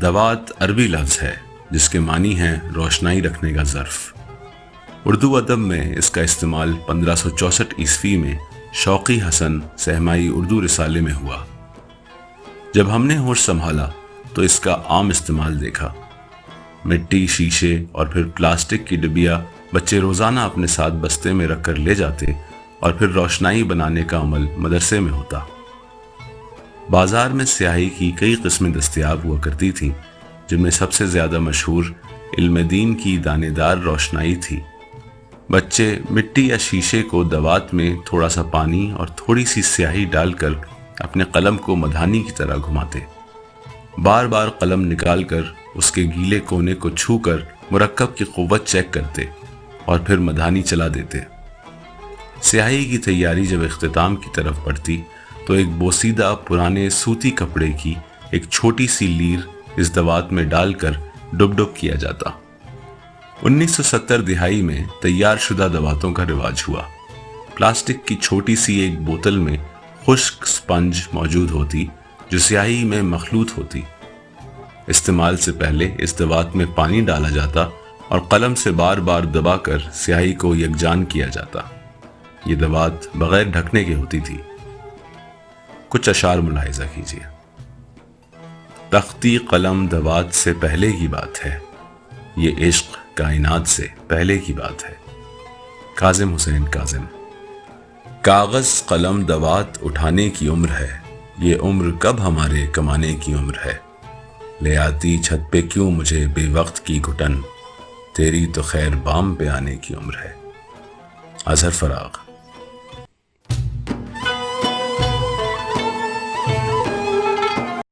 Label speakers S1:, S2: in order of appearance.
S1: دوات عربی لفظ ہے جس کے معنی ہیں روشنائی رکھنے کا ظرف۔ اردو ادب میں اس کا استعمال 1564 عیسوی میں شوقی حسن سہمائی اردو رسالے میں ہوا۔ جب ہم نے ہوش سنبھالا تو اس کا عام استعمال دیکھا۔ مٹی، شیشے اور پھر پلاسٹک کی ڈبیا بچے روزانہ اپنے ساتھ بستے میں رکھ کر لے جاتے اور پھر روشنائی بنانے کا عمل مدرسے میں ہوتا۔ بازار میں سیاہی کی کئی قسمیں دستیاب ہوا کرتی تھیں، جن میں سب سے زیادہ مشہور علم دین کی دانے دار روشنائی تھی۔ بچے مٹی یا شیشے کو دوات میں تھوڑا سا پانی اور تھوڑی سی سیاہی ڈال کر اپنے قلم کو مدھانی کی طرح گھماتے، بار بار قلم نکال کر اس کے گیلے کونے کو چھو کر مرکب کی قوت چیک کرتے اور پھر مدھانی چلا دیتے۔ سیاہی کی تیاری جب اختتام کی طرف بڑھتی تو ایک بوسیدہ پرانے سوتی کپڑے کی ایک چھوٹی سی لیر اس دوات میں ڈال کر ڈب ڈب کیا جاتا۔ 1970 دہائی میں تیار شدہ دواتوں کا رواج ہوا۔ پلاسٹک کی چھوٹی سی ایک بوتل میں خشک سپنج موجود ہوتی جو سیاہی میں مخلوط ہوتی۔ استعمال سے پہلے اس دوات میں پانی ڈالا جاتا اور قلم سے بار بار دبا کر سیاہی کو یکجان کیا جاتا۔ یہ دوات بغیر ڈھکنے کی ہوتی تھی۔ کچھ اشعار ملاحظہ کیجیے۔ تختی قلم دوات سے پہلے کی بات ہے، یہ عشق کائنات سے پہلے کی بات ہے۔ کاظم حسین کاظم۔ کاغذ قلم دوات اٹھانے کی عمر ہے، یہ عمر کب ہمارے کمانے کی عمر ہے۔ لے آتی چھت پہ کیوں مجھے بے وقت کی گھٹن، تیری تو خیر بام پہ آنے کی عمر ہے۔ اظہر فراق۔